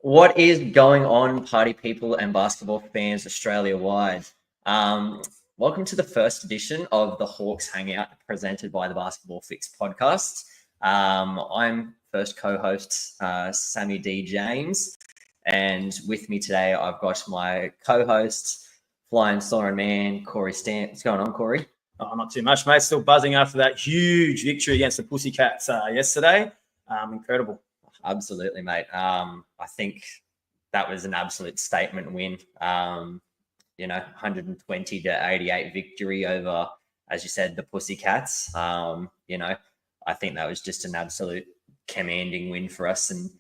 What is going on, party people and basketball fans Australia-wide? Welcome to the first edition of the Hawks Hangout presented by the Basketball Fix podcast. I'm first co-host Sammy D. James, and with me today I've got my co-host, Flying Soren Man, Corey Stant. What's going on, Corey? Oh, not too much, mate. Still buzzing after that huge victory against the Pussycats yesterday. Incredible. Absolutely, mate. I think that was an absolute statement win. 120 to 88 victory over, as you said, the Pussycats. I think that was just an absolute commanding win for us. And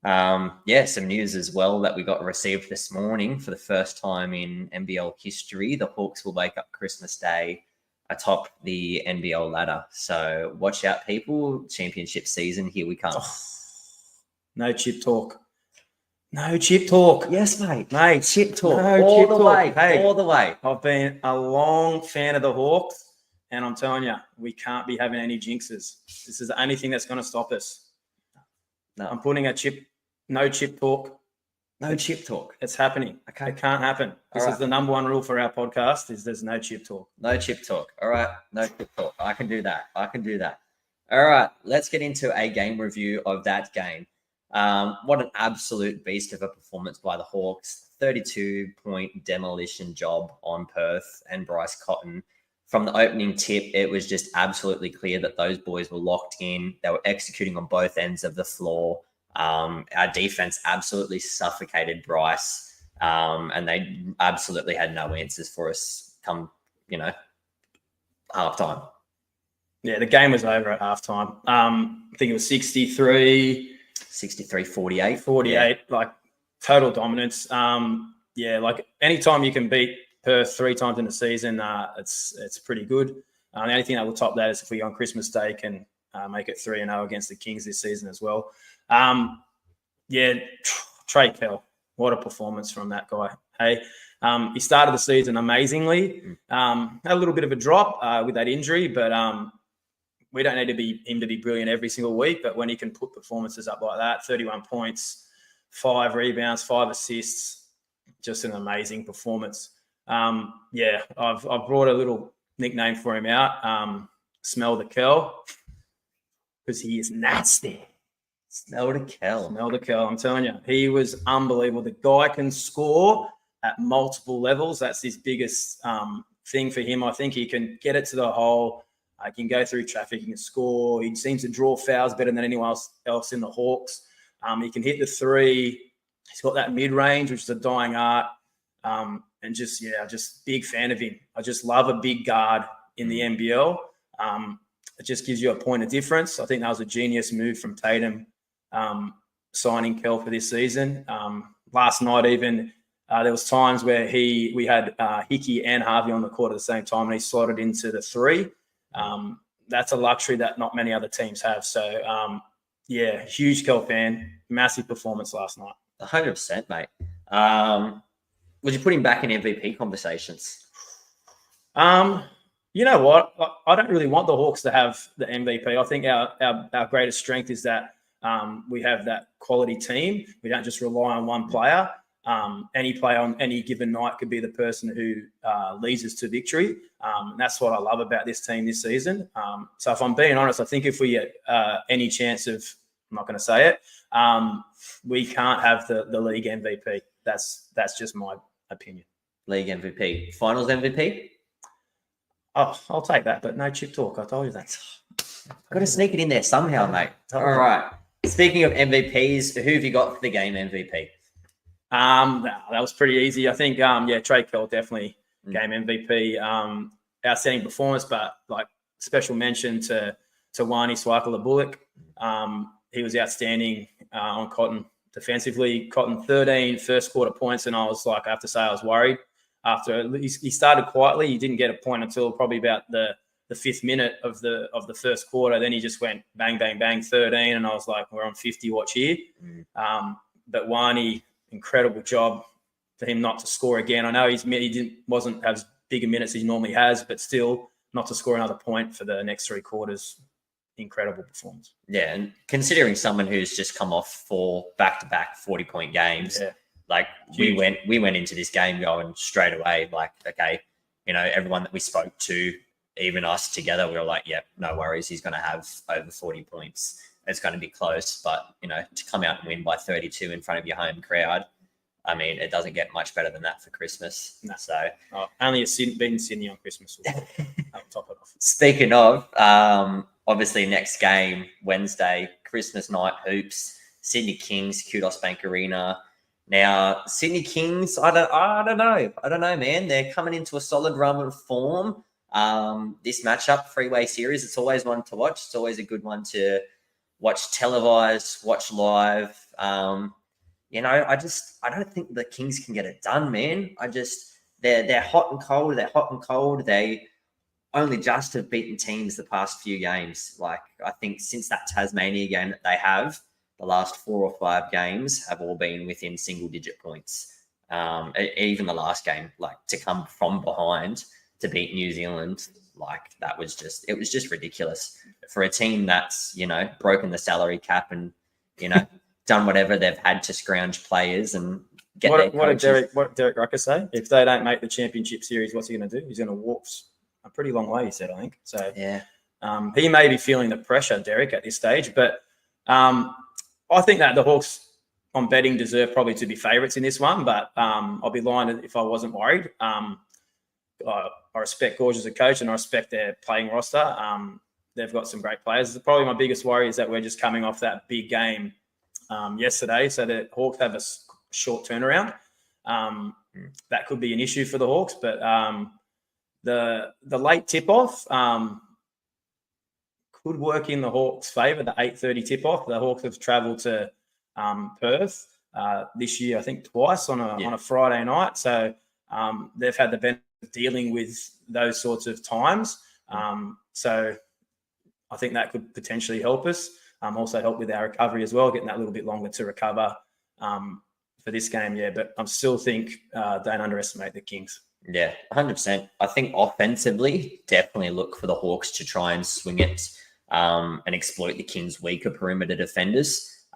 some news as well that we got received this morning for the first time in NBL history. The Hawks will wake up Christmas Day atop the NBL ladder. So watch out, people. Championship season, here we come. No chip talk. No chip talk. Yes, mate. Mate, chip talk. No all chip the talk. way. Hey, all the way. I've been a long fan of the Hawks, and I'm telling you, we can't be having any jinxes. This is the only thing that's going to stop us. No. I'm putting no chip talk. No chip talk. It's happening. Okay. It can't happen. This is the number one rule for our podcast is there's no chip talk. No chip talk. All right. No chip talk. I can do that. All right. Let's get into a game review of that game. What an absolute beast of a performance by the Hawks. 32-point demolition job on Perth and Bryce Cotton. From the opening tip, it was just absolutely clear that those boys were locked in. They were executing on both ends of the floor. Our defense absolutely suffocated Bryce, and they absolutely had no answers for us come, halftime. Yeah, the game was over at halftime. I think it was 48, 48, like total dominance. Like anytime you can beat Perth 3 times in the season, it's pretty good. The only thing that will top that is if we on Christmas Day can make it 3-0 against the Kings this season as well. Trey Kell, what a performance from that guy. Hey, he started the season amazingly. Had a little bit of a drop with that injury, but we don't need him to be brilliant every single week, but when he can put performances up like that, 31 points, 5 rebounds, 5 assists, just an amazing performance. I've brought a little nickname for him out, Smell the Kel, because he is nasty. Smell the Kel. I'm telling you, he was unbelievable. The guy can score at multiple levels. That's his biggest thing for him. I think he can get it to the hole. He can go through traffic. He can score. He seems to draw fouls better than anyone else in the Hawks. He can hit the 3. He's got that mid-range, which is a dying art. Just big fan of him. I just love a big guard in the NBL. It just gives you a point of difference. I think that was a genius move from Tatum signing Kel for this season. Last night even, there was times where we had Hickey and Harvey on the court at the same time, and he slotted into the 3. That's a luxury that not many other teams have. So, huge Kel fan. Massive performance last night. 100%, mate. Would you put him back in MVP conversations? You know what? I don't really want the Hawks to have the MVP. I think our greatest strength is that we have that quality team. We don't just rely on one player. Any player on any given night could be the person who leads us to victory. And that's what I love about this team this season. So if I'm being honest, I think if we get any chance of, I'm not going to say it, we can't have the league MVP. That's just my opinion. League MVP. Finals MVP? Oh, I'll take that, but no chip talk. I told you that. Got to sneak it in there somehow, mate. All right. Speaking of MVPs, who have you got for the game MVP? That was pretty easy. I think, Trey Kell definitely game MVP. Outstanding performance, but like special mention to Wani Swakala-Bullock. He was outstanding on Cotton defensively. Cotton 13 first quarter points, and I have to say I was worried. After he started quietly, he didn't get a point until probably about the 5th minute of the first quarter. Then he just went bang, bang, bang, 13, and I was like, we're on 50, watch here. But Wani, incredible job for him not to score again. I know he wasn't as big a minutes as he normally has, but still not to score another point for the next 3 quarters. incredible performance. Yeah, and considering someone who's just come off 4 back-to-back 40-point games, like we went into this game going straight away, like, okay, everyone that we spoke to, even us together, we were like, yeah, no worries, he's going to have over 40 points. It's going to be close, but to come out and win by 32 in front of your home crowd, I mean, it doesn't get much better than that for Christmas. No. So only beating Sydney on Christmas will top it off. Speaking of, obviously next game, Wednesday, Christmas night hoops, Sydney Kings, Kudos Bank Arena. Now, Sydney Kings, I don't know, man. They're coming into a solid run of form. This matchup, three-way series, it's always one to watch. It's always a good one to watch televised, watch live. I don't think the Kings can get it done, man. They're hot and cold. They're hot and cold. They only just have beaten teams the past few games. Like, I think since that Tasmania game that they have, the last 4 or 5 games have all been within single-digit points. Even the last game, like, to come from behind to beat New Zealand, like, it was just ridiculous for a team that's, broken the salary cap and, done whatever they've had to scrounge players and get what did Derek Rucker say? If they don't make the championship series, what's he going to do? He's going to walk a pretty long way, he said, I think. So yeah, he may be feeling the pressure, Derek, at this stage, but I think that the Hawks on betting deserve probably to be favourites in this one, but I'll be lying if I wasn't worried. I respect Gorge as a coach and I respect their playing roster. They've got some great players. Probably my biggest worry is that we're just coming off that big game yesterday, so the Hawks have a short turnaround. That could be an issue for the Hawks, but the late tip-off could work in the Hawks' favour, the 8:30 tip-off. The Hawks have travelled to Perth this year, I think, twice on a Friday night. So they've had the benefit of dealing with those sorts of times. So I think that could potentially help us. Also help with our recovery as well, getting that little bit longer to recover for this game. Yeah, but I still think don't underestimate the Kings. Yeah, 100%. I think offensively, definitely look for the Hawks to try and swing it and exploit the Kings' weaker perimeter defenders.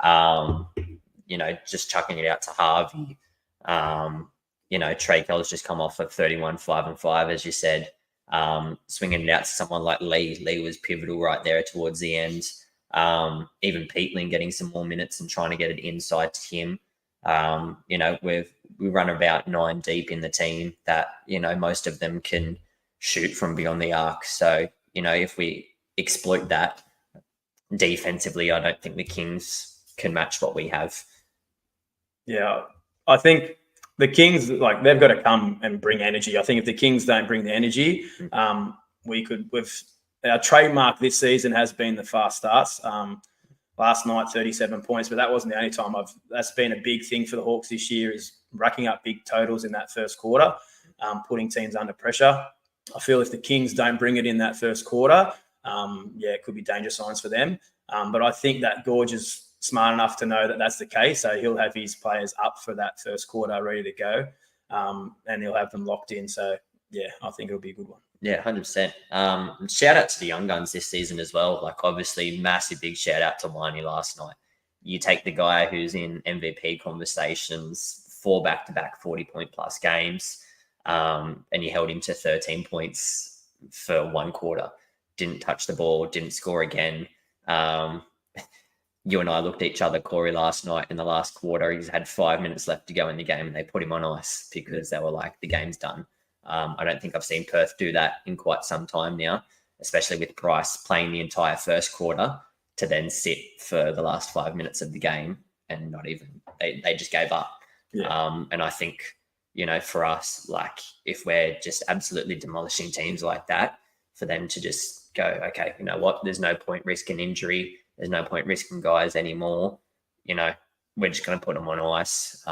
Just chucking it out to Harvey. Trey Keller's just come off of 31, 5 and 5, as you said. Swinging it out to someone like Lee. Lee was pivotal right there towards the end. Even Peatling getting some more minutes and trying to get it inside to him. We run about 9 deep in the team that, most of them can shoot from beyond the arc. So, if we exploit that defensively, I don't think the Kings can match what we have. Yeah, I think the Kings, they've got to come and bring energy. I think if the Kings don't bring the energy, our trademark this season has been the fast starts. Last night, 37 points, but that wasn't the only time. That's been a big thing for the Hawks this year, is racking up big totals in that first quarter, putting teams under pressure. I feel if the Kings don't bring it in that first quarter, it could be danger signs for them. But I think that Gorge is smart enough to know that that's the case. So he'll have his players up for that first quarter ready to go, and he'll have them locked in. So, I think it'll be a good one. Yeah, 100%. Shout out to the young guns this season as well. Like, obviously, massive big shout out to Winey last night. You take the guy who's in MVP conversations, 4 back-to-back 40-point plus games, and you held him to 13 points for 1 quarter. Didn't touch the ball, didn't score again. You and I looked at each other, Corey, last night in the last quarter. He's had 5 minutes left to go in the game, and they put him on ice because they were like, the game's done. I don't think I've seen Perth do that in quite some time now, especially with Bryce playing the entire first quarter to then sit for the last 5 minutes of the game and not even, they just gave up. Yeah. And I think, for us, like, if we're just absolutely demolishing teams like that, for them to just go, okay, you know what, there's no point risking injury. There's no point risking guys anymore. We're just going to put them on ice.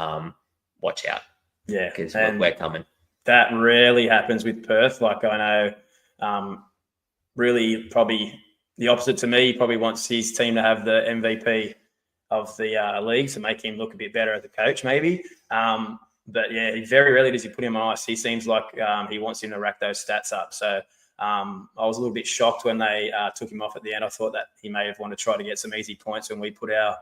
Watch out. Yeah. Because we're coming. That rarely happens with Perth. Like, I know really probably the opposite to me. He probably wants his team to have the MVP of the league to make him look a bit better as a coach, maybe. But, very rarely does he put him on ice. He seems like he wants him to rack those stats up. So I was a little bit shocked when they took him off at the end. I thought that he may have wanted to try to get some easy points when we put our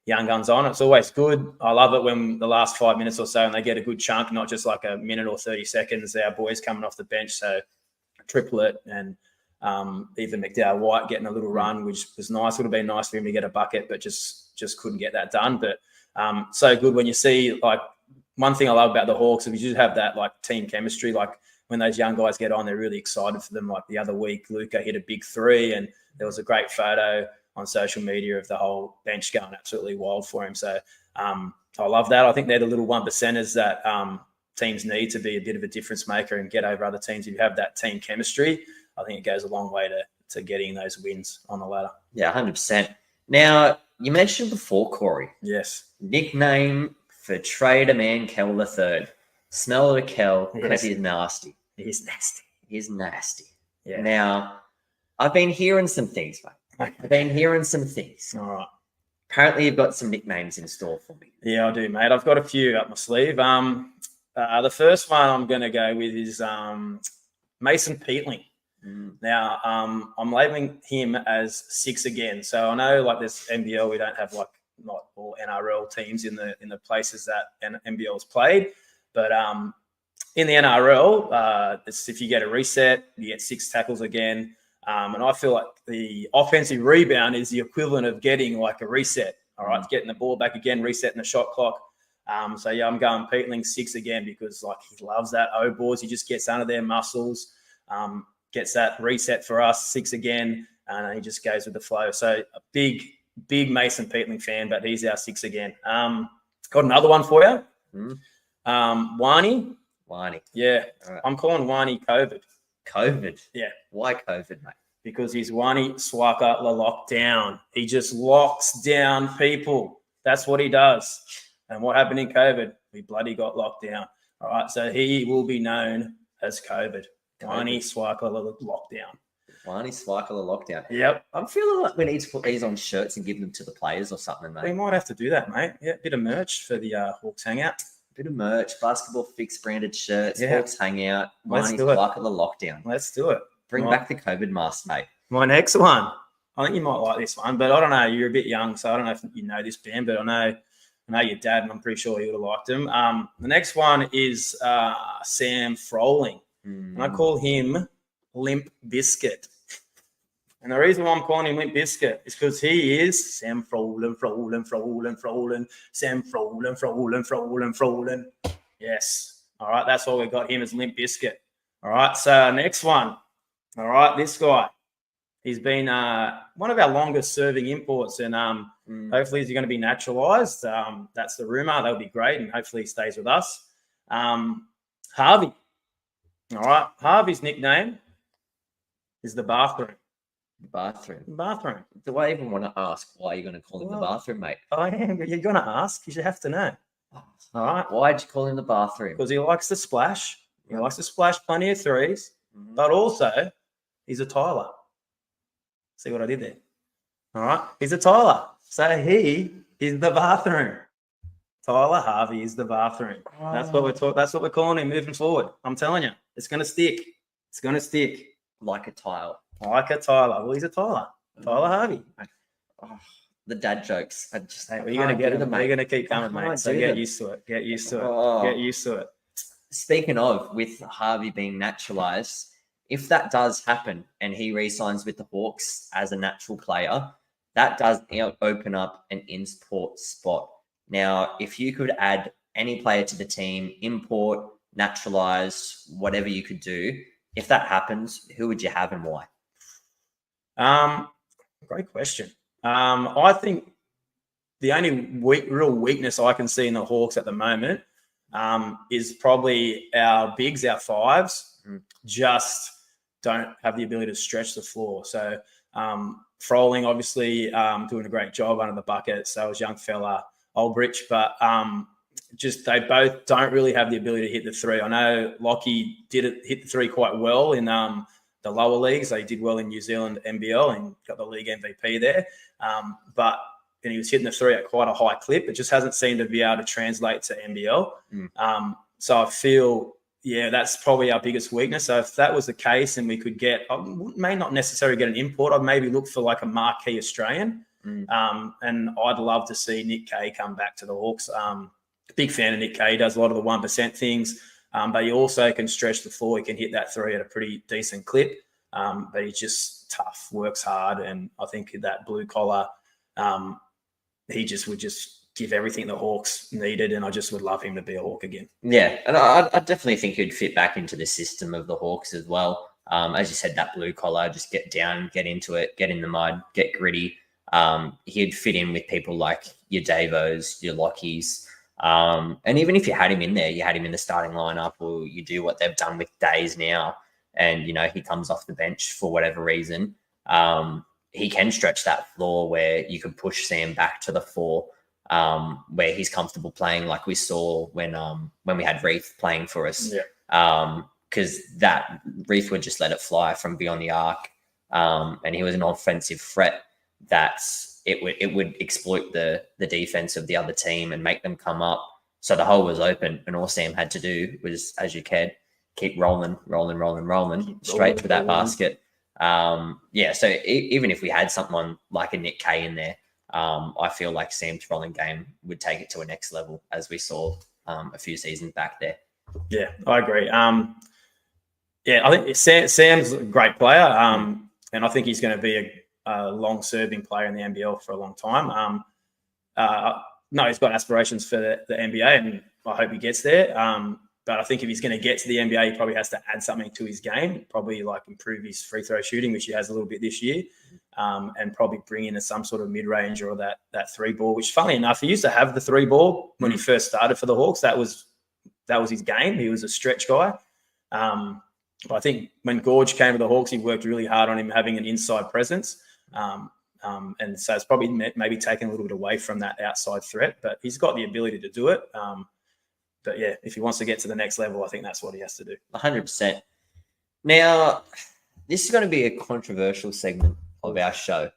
young guns on. It's always good. I love it when the last 5 minutes or so and they get a good chunk, not just like a minute or 30 seconds. Our boys coming off the bench, so Triplet and even McDowell White getting a little run, which was nice. Would have been nice for him to get a bucket, but just couldn't get that done. But so good when you see, like, one thing I love about the Hawks is we just have that like team chemistry. Like when those young guys get on, they're really excited for them. Like the other week, Luca hit a big 3 and there was a great photo on social media of the whole bench going absolutely wild for him. So I love that. I think they're the little 1%ers that teams need to be a bit of a difference maker and get over other teams. If you have that team chemistry, I think it goes a long way to getting those wins on the ladder. Yeah, 100%. Now, you mentioned before, Corey. Yes. Nickname for Trader Man Kel the Third. Smell of a Kel because Yes. he's nasty. He's nasty. He's nasty. Yeah. Now, I've been hearing some things, mate. I've been hearing some things. All right. Apparently, you've got some nicknames in store for me. Yeah, I do, mate. I've got a few up my sleeve. The first one I'm going to go with is Mason Peatling. Now, I'm labeling him as 6 again. So I know, like, there's NBL, we don't have, like, not all NRL teams in the places that NBL is played. But in the NRL, if you get a reset, you get 6 tackles again. And I feel like the offensive rebound is the equivalent of getting, like, a reset. All right, getting the ball back again, resetting the shot clock. So, yeah, I'm going Peatling 6 again because, like, he loves that O-boards. He just gets under their muscles, gets that reset for us, 6 again, and he just goes with the flow. So a big Mason Peatling fan, but he's our 6 again. Got another one for you. Wani. Yeah. All right. I'm calling Wani COVID. COVID? Yeah. Why COVID, mate? Because he's Wani Swaka La lockdown. He just locks down people. That's what he does. And what happened in COVID? We bloody got locked down. All right. So he will be known as COVID. Wani Swaka La lockdown. Wani Swaka La lockdown. Yep. I'm feeling like we need to put these on shirts and give them to the players or something, mate. We might have to do that, mate. Yeah, bit of merch for the Hawks Hangout. Bit of merch, basketball fix branded shirts, Yeah. Hawks Hangout, Let's Wani do it. Swaka La lockdown. Let's do it. Bring back the COVID mask, mate. My next one. I think you might like this one, but I don't know. You're a bit young, so I don't know if you know this band, but I know your dad, and I'm pretty sure he would have liked him. The next one is Sam Froling, and I call him Limp Biscuit. And the reason why I'm calling him Limp Biscuit is because he is Sam Froling, Sam Froling. Yes. All right, that's why we got him as Limp Biscuit. All right, so next one. All right, this guy. He's been one of our longest serving imports, and hopefully he's going to be naturalised. That's the rumour. That would be great, and hopefully he stays with us. Harvey. All right, Harvey's nickname is the bathroom. Bathroom. Do I even want to ask why you're going to call him the bathroom, mate? I am. You're going to ask. You should have to know. All right. Why'd you call him the bathroom? Because he likes to splash. He likes to splash plenty of threes, but also he's a Tyler. See what I did there? All right. He's a Tyler. So he is the bathroom. Tyler Harvey is the bathroom. That's what we're talking. That's what we're calling him moving forward. I'm telling you, it's going to stick. It's going to stick. Like a tile. Like a Tyler. Well, he's a Tyler. Tyler Harvey. Oh, the dad jokes. I just Hey, we're going to get them. We're going to keep coming, mate. So get used to it. Get used to it. Oh. Get used to it. Speaking of, with Harvey being naturalised, if that does happen and he re-signs with the Hawks as a natural player, that does open up an import spot. Now, if you could add any player to the team, import, naturalise, whatever you could do, if that happens, who would you have and why? Great question. I think the only real weakness I can see in the Hawks at the moment is probably our bigs, our fives, just don't have the ability to stretch the floor. So Froling, obviously, doing a great job under the bucket. So is young fella, Olbrich, but just they both don't really have the ability to hit the 3. I know Lockie hit the 3 quite well in the lower leagues. They did well in New Zealand NBL and got the league MVP there. But he was hitting the 3 at quite a high clip. It just hasn't seemed to be able to translate to NBL. So I feel yeah, that's probably our biggest weakness. So if that was the case and we could get, I may not necessarily get an import, I'd maybe look for like a marquee Australian. And I'd love to see Nick Kay come back to the Hawks. Big fan of Nick Kay. He does a lot of the 1% things, but he also can stretch the floor. He can hit that three at a pretty decent clip, but he's just tough, works hard. And I think that blue collar, he just would just give everything the Hawks needed, and I just would love him to be a Hawk again. Yeah, and I definitely think he'd fit back into the system of the Hawks as well. As you said, that blue collar, just get down, get into it, get in the mud, get gritty. He'd fit in with people like your Davos, your Lockies. And even if you had him in there, you had him in the starting lineup, or you do what they've done with Days now, and, you know, he comes off the bench for whatever reason, he can stretch that floor where you could push Sam back to the four, where he's comfortable playing, like we saw when we had Reith playing for us. Because that Reith would just let it fly from beyond the arc, and he was an offensive threat that it would exploit the defense of the other team and make them come up. So the hole was open, and all Sam had to do was, as you can, keep rolling straight to that basket. So even if we had someone like a Nick Kay in there, I feel like Sam's rolling game would take it to a next level, as we saw a few seasons back there. Yeah, I agree. I think Sam's a great player, and I think he's going to be a long-serving player in the NBL for a long time. No, he's got aspirations for the NBA, and I hope he gets there. But I think if he's going to get to the NBA, he probably has to add something to his game, probably like improve his free throw shooting, which he has a little bit this year, and probably bring in some sort of mid-range or that three ball, which, funnily enough, he used to have the three ball when he first started for the Hawks. That was his game. He was a stretch guy. But I think when Gorge came to the Hawks, he worked really hard on him having an inside presence. And so it's probably maybe taken a little bit away from that outside threat, but he's got the ability to do it. But yeah, if he wants to get to the next level, I think that's what he has to do. 100%. Now, this is going to be a controversial segment of our show.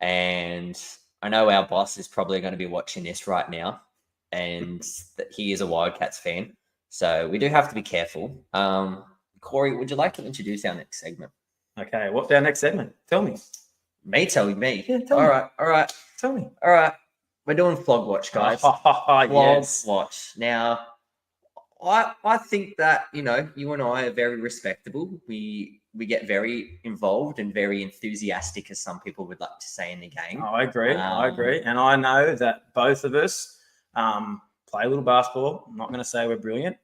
And I know our boss is probably going to be watching this right now, and he is a Wildcats fan. So we do have to be careful. Corey, would you like to introduce our next segment? Okay, what's our next segment? Tell me. Me telling me? Yeah, tell me. All right. Tell me. All right. We're doing Flog Watch, guys. Flog Watch. Now, I think that, you and I are very respectable. We get very involved and very enthusiastic, as some people would like to say in the game. I agree. And I know that both of us play a little basketball. I'm not going to say we're brilliant.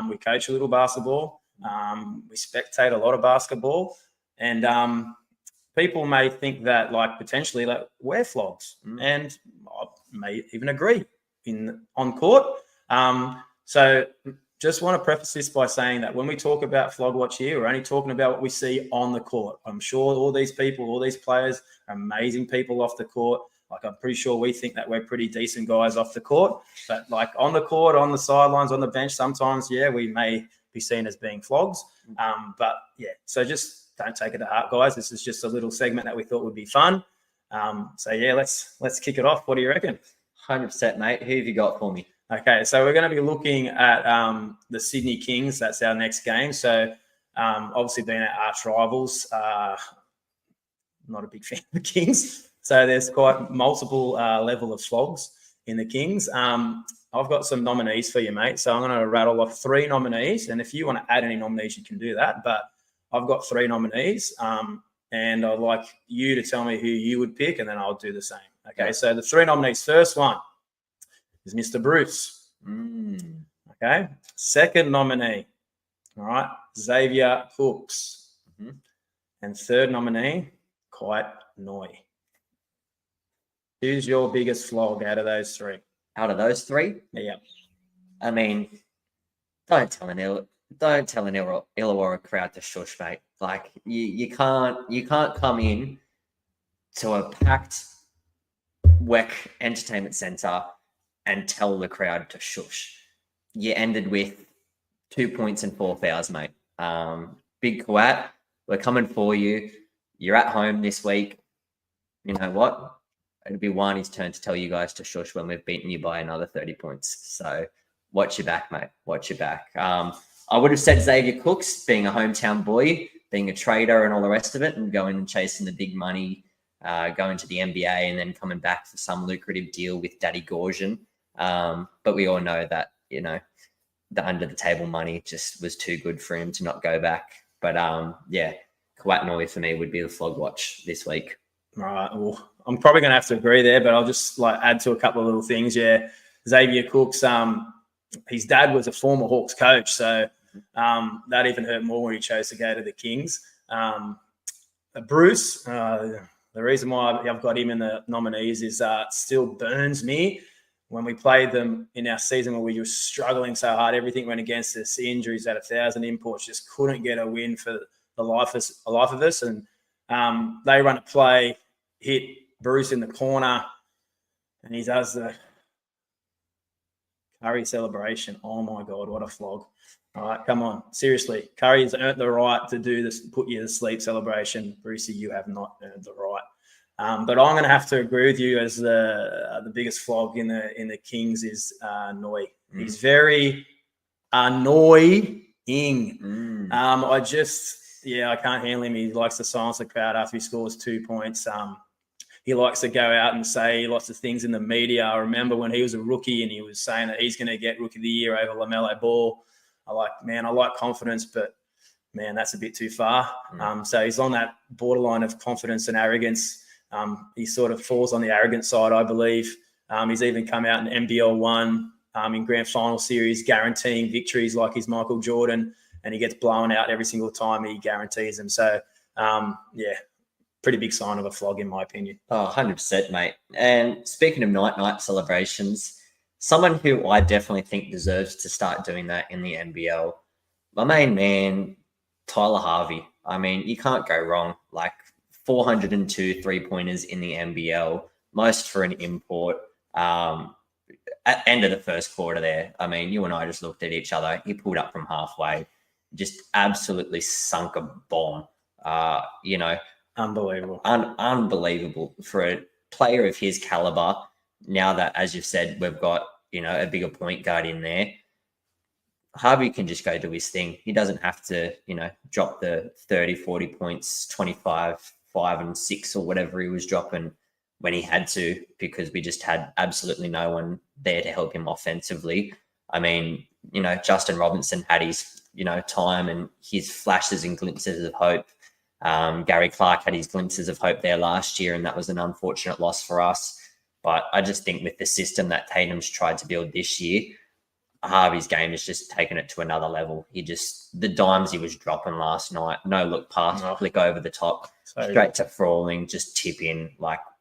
We coach a little basketball. We spectate a lot of basketball. And people may think that, like, potentially, like, we're flogs. And I may even agree on court. So just want to preface this by saying that when we talk about Flog Watch here, we're only talking about what we see on the court. I'm sure all these people, all these players are amazing people off the court. Like, I'm pretty sure we think that we're pretty decent guys off the court. But, like, on the court, on the sidelines, on the bench, sometimes, we may be seen as being flogs. But, so just don't take it to heart, guys. This is just a little segment that we thought would be fun. Let's kick it off. What do you reckon? 100%, mate. Who have you got for me? Okay, so we're going to be looking at the Sydney Kings. That's our next game. So, obviously, being our arch rivals, not a big fan of the Kings. So there's quite multiple level of flogs in the Kings. I've got some nominees for you, mate. So I'm going to rattle off 3 nominees. And if you want to add any nominees, you can do that. But I've got 3 nominees. And I'd like you to tell me who you would pick, and then I'll do the same. Okay, so the 3 nominees. First one is Mr. Bruce. Okay. Second nominee, all right, Xavier Cooks. And third nominee, Quite Noy. Who's your biggest flog out of those 3? Out of those 3? Yeah. I mean, don't tell an Illawarra crowd to shush, mate. Like, you can't come in to a packed WEC entertainment centre and tell the crowd to shush. You ended with 2 points and 4 fouls, mate. Big Kuat, we're coming for you. You're at home this week. You know what? It'll be Wani's turn to tell you guys to shush when we've beaten you by another 30 points. So watch your back, mate. Watch your back. I would have said Xavier Cooks, being a hometown boy, being a trader and all the rest of it, and going and chasing the big money, going to the NBA and then coming back for some lucrative deal with Daddy Gorgian. But we all know that, the under the table money just was too good for him to not go back. But Kawatnoi for me would be the flog watch this week. All right. Well, I'm probably going to have to agree there, but I'll just add to a couple of little things. Yeah. Xavier Cooks, his dad was a former Hawks coach. So that even hurt more when he chose to go to the Kings. Bruce, the reason why I've got him in the nominees is it still burns me when we played them in our season where we were struggling so hard. Everything went against us. Injuries at 1,000 imports, just couldn't get a win for the life of us. And they run a play, hit Bruce in the corner, and he does the Curry celebration. Oh, my God, what a flog. All right, come on. Seriously, Curry's earned the right to do this, put you to sleep celebration. Brucey, you have not earned the right. But I'm going to have to agree with you as the biggest flog in the Kings is Noi. He's very annoying. I can't handle him. He likes to silence the crowd after he scores 2 points. He likes to go out and say lots of things in the media. I remember when he was a rookie and he was saying that he's going to get Rookie of the Year over LaMelo Ball. I like confidence, but, man, that's a bit too far. So he's on that borderline of confidence and arrogance. He sort of falls on the arrogant side, I believe. He's even come out in NBL 1 in Grand Final Series guaranteeing victories like he's Michael Jordan, and he gets blown out every single time he guarantees them. So, pretty big sign of a flog in my opinion. Oh, 100%, mate. And speaking of night celebrations, someone who I definitely think deserves to start doing that in the NBL, my main man, Tyler Harvey. I mean, you can't go wrong. 402 3-pointers in the NBL, most for an import. At end of the first quarter there, I mean, you and I just looked at each other. He pulled up from halfway, just absolutely sunk a bomb. Unbelievable. Unbelievable for a player of his caliber. Now that, as you've said, we've got, a bigger point guard in there, Harvey can just go do his thing. He doesn't have to, drop the 30, 40 points, 25, 5 and 6 or whatever he was dropping when he had to, because we just had absolutely no one there to help him offensively. I mean, Justin Robinson had his, time and his flashes and glimpses of hope. Gary Clark had his glimpses of hope there last year, and that was an unfortunate loss for us. But I just think with the system that Tatum's tried to build this year, Harvey's game has just taken it to another level. The dimes he was dropping last night, no look pass, flick over the top, straight to falling, just tip in,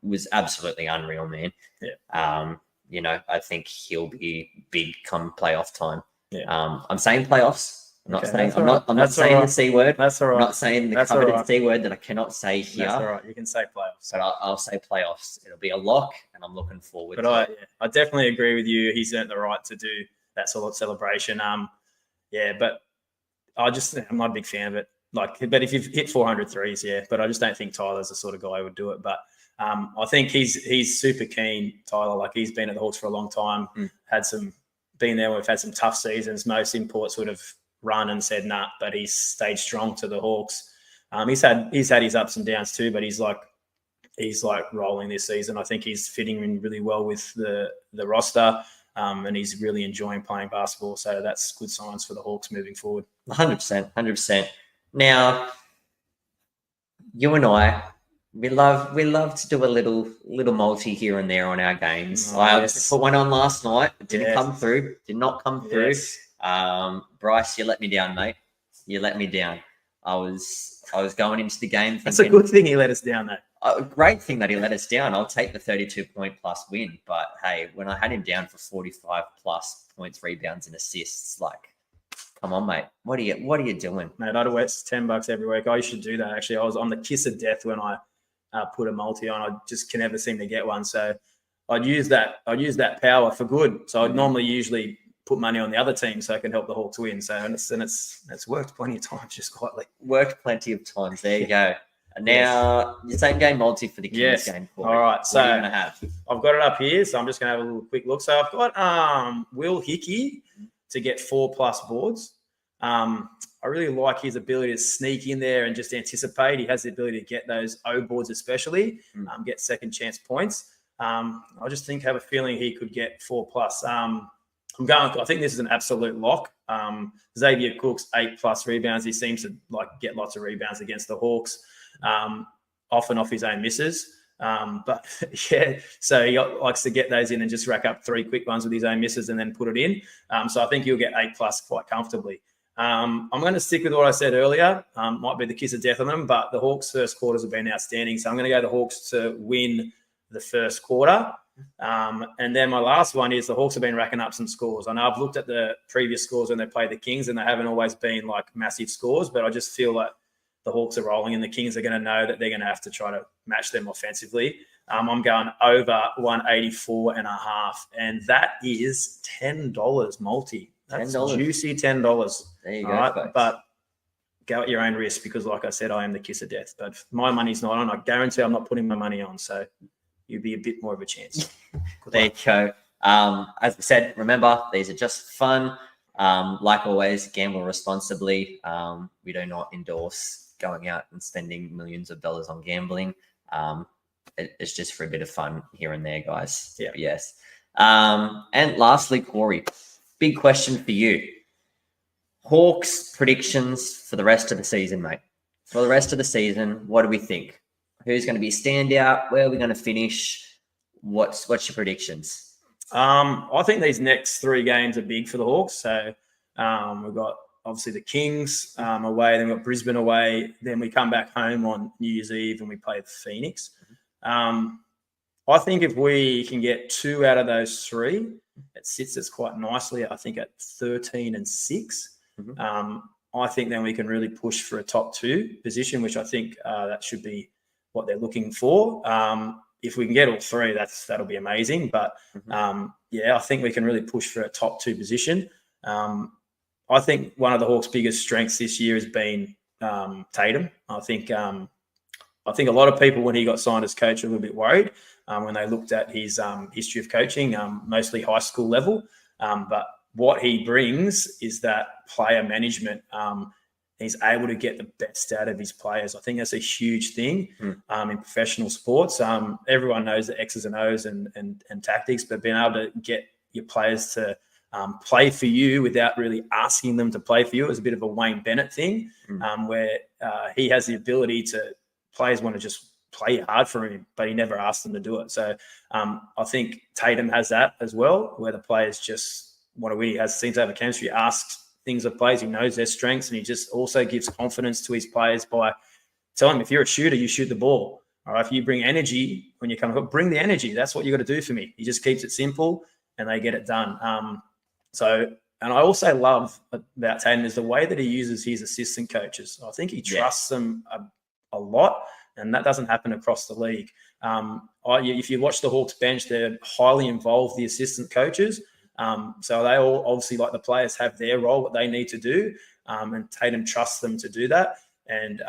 was absolutely unreal, man. Yeah. I think he'll be big come playoff time. Yeah. I'm saying playoffs. I'm not saying the C word. That's all right. I'm not saying the coveted C word that I cannot say here. That's all right. You can say playoffs. But I'll say playoffs. It'll be a lock, and I'm looking forward to it. I definitely agree with you. He's earned the right to do that sort of celebration. But I'm not a big fan of it. But if you've hit 400 threes, but I just don't think Tyler's the sort of guy who would do it. But I think he's super keen, Tyler. He's been at the Hawks for a long time, been there when we've had some tough seasons. Most imports would have run and said nah, but he's stayed strong to the Hawks. He's had his ups and downs too, but he's rolling this season. I think he's fitting in really well with the roster. And he's really enjoying playing basketball. So that's good signs for the Hawks moving forward. 100%. Now, you and I, we love to do a little multi here and there on our games. I put one on last night. It did not come through. Yes. Bryce, you let me down, mate. You let me down. I was going into the game thinking, that's a good thing he let us down, though. A great thing that he let us down. I'll take the 32-point plus win. But hey, when I had him down for 45 plus points, rebounds, and assists, come on, mate. What are you doing? Mate, I'd waste $10 every week. I should do that. Actually, I was on the kiss of death when I put a multi on. I just can never seem to get one. So I'd use that power for good. So I'd normally usually put money on the other team so I can help the Hawks win. So it's worked plenty of times, just quietly. Worked plenty of times. There you go. And now, your same game multi for the Kings game. All right. So what are you going to have? I've got it up here, so I'm just going to have a little quick look. So I've got Will Hickey to get 4+ boards. I really like his ability to sneak in there and just anticipate. He has the ability to get those O boards, especially get second chance points. I just have a feeling he could get 4+. I think this is an absolute lock. Xavier Cook's 8+ rebounds. He seems to get lots of rebounds against the Hawks, often off his own misses. But yeah, so he likes to get those in and just rack up 3 quick ones with his own misses and then put it in. So I think he'll get 8+ quite comfortably. I'm going to stick with what I said earlier. Might be the kiss of death on them, but the Hawks' first quarters have been outstanding. So I'm going to go the Hawks to win the first quarter. And then my last one is the Hawks have been racking up some scores. I know I've looked at the previous scores when they played the Kings, and they haven't always been massive scores, but I just feel like the Hawks are rolling and the Kings are going to know that they're going to have to try to match them offensively. I'm going over 184.5, and that is $10 multi. That's $10. Juicy $10. There you go, right? But go at your own risk because, like I said, I am the kiss of death. But my money's not on. I guarantee I'm not putting my money on. So you'd be a bit more of a chance. There you go. As we said, remember, these are just fun. Like always, gamble responsibly. We do not endorse going out and spending millions of dollars on gambling. It's just for a bit of fun here and there, guys. Yeah. Yes. And lastly, Corey, big question for you. Hawks predictions for the rest of the season, mate. For the rest of the season, what do we think? Who's going to be standout? Where are we going to finish? What's your predictions? I think these next 3 games are big for the Hawks. So we've got obviously the Kings away, then we've got Brisbane away, then we come back home on New Year's Eve and we play Phoenix. I think if we can get 2 out of those 3, it sits us quite nicely, I think, at 13 and 6. I think then we can really push for a top 2 position, which I think that should be what they're looking for. If we can get all 3, that'll be amazing. But I think we can really push for a top 2 position. I think one of the Hawks' biggest strengths this year has been Tatum. I think a lot of people, when he got signed as coach, were a little bit worried when they looked at his history of coaching, mostly high school level. But what he brings is that player management. He's able to get the best out of his players. I think that's a huge thing in professional sports. Everyone knows the X's and O's and tactics, but being able to get your players to play for you without really asking them to play for you is a bit of a Wayne Bennett thing, where he has the ability to players want to just play hard for him, but he never asked them to do it. So I think Tatum has that as well, where the players just want to win. He seems to have a chemistry, asks things of players. He knows their strengths, and he just also gives confidence to his players by telling them, if you're a shooter, you shoot the ball. All right, if you bring energy when you come up, bring the energy. That's what you got to do for me. He just keeps it simple, and they get it done. And I also love about Tatum is the way that he uses his assistant coaches. I think he trusts them a lot, and that doesn't happen across the league. If you watch the Hawks bench, they're highly involved, the assistant coaches. So they all obviously, like the players, have their role, what they need to do, and Tatum trusts them to do that. And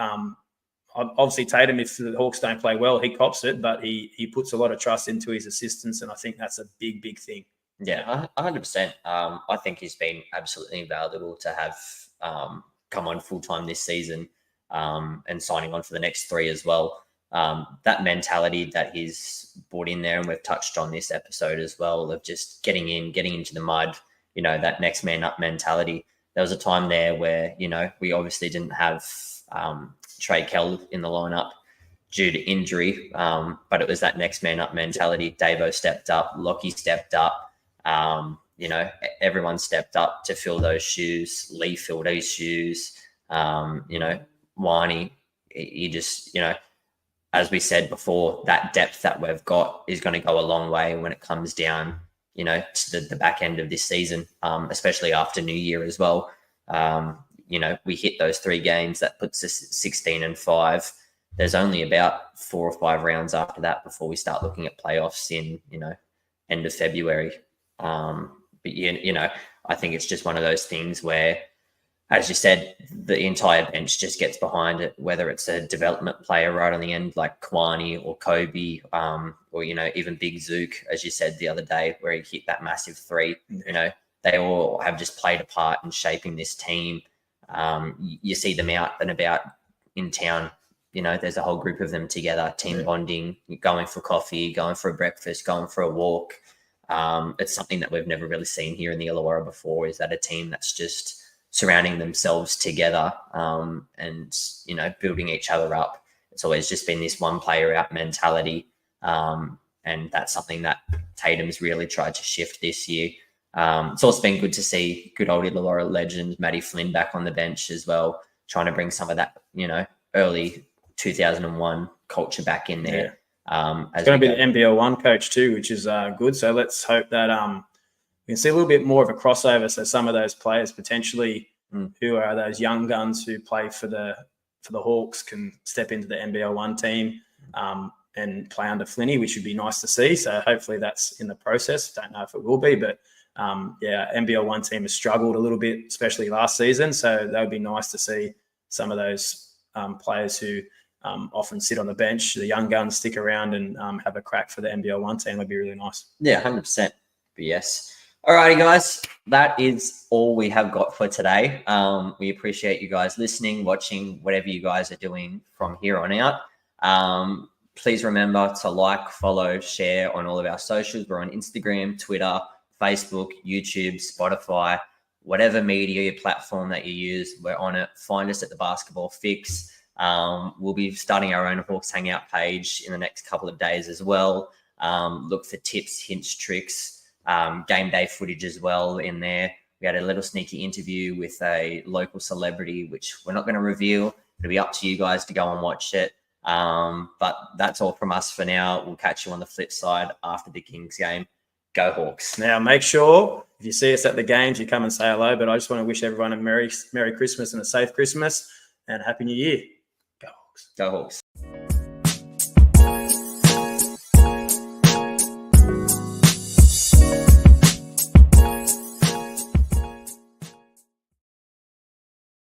obviously Tatum, if the Hawks don't play well, he cops it, but he puts a lot of trust into his assistants, and I think that's a big, big thing. Yeah, 100%. I think he's been absolutely invaluable to have come on full-time this season and signing on for the next 3 as well. That mentality that he's brought in there, and we've touched on this episode as well, of just getting into the mud, that next man up mentality. There was a time there where, we obviously didn't have Trey Kell in the lineup due to injury, but it was that next man up mentality. Davo stepped up, Lockie stepped up, everyone stepped up to fill those shoes. Lee filled those shoes, Whiney, he just, as we said before, that depth that we've got is going to go a long way when it comes down, to the back end of this season, especially after New Year as well. We hit those 3 games, that puts us 16 and 5. There's only about 4 or 5 rounds after that before we start looking at playoffs in, end of February. But I think it's just one of those things where, as you said, the entire bench just gets behind it, whether it's a development player right on the end like Kwani or Kobe, or, even Big Zook, as you said the other day, where he hit that massive 3. They all have just played a part in shaping this team. You see them out and about in town. You know, there's a whole group of them together, team bonding, going for coffee, going for a breakfast, going for a walk. It's something that we've never really seen here in the Illawarra before, is that a team that's just surrounding themselves together and, you know, building each other up. It's always just been this one player out mentality. And that's something that Tatum's really tried to shift this year. It's also been good to see good old Illawarra legend Matty Flynn back on the bench as well, trying to bring some of that, you know, early 2001 culture back in there. It's going to be the NBL 1 coach too, which is good. So let's hope that we can see a little bit more of a crossover. So some of those players potentially who are those young guns who play for the Hawks can step into the NBL 1 team and play under Flinney, which would be nice to see. So hopefully that's in the process. Don't know if it will be, but NBL 1 team has struggled a little bit, especially last season. So that would be nice to see some of those players who often sit on the bench, the young guns, stick around and have a crack for the NBL 1 team. That'd be really nice. Yeah, 100%. But yes. All righty, guys. That is all we have got for today. We appreciate you guys listening, watching, whatever you guys are doing from here on out. Please remember to like, follow, share on all of our socials. We're on Instagram, Twitter, Facebook, YouTube, Spotify, whatever media platform that you use, we're on it. Find us at the Basketball Fix. We'll be starting our own Hawks Hangout page in the next couple of days as well. Look for tips, hints, tricks, game day footage as well in there. We had a little sneaky interview with a local celebrity, which we're not going to reveal. It'll be up to you guys to go and watch it. But that's all from us for now. We'll catch you on the flip side after the Kings game. Go Hawks. Now, make sure if you see us at the games, you come and say hello. But I just want to wish everyone a Merry Christmas and a safe Christmas and Happy New Year. Go Hawks. Go Hawks.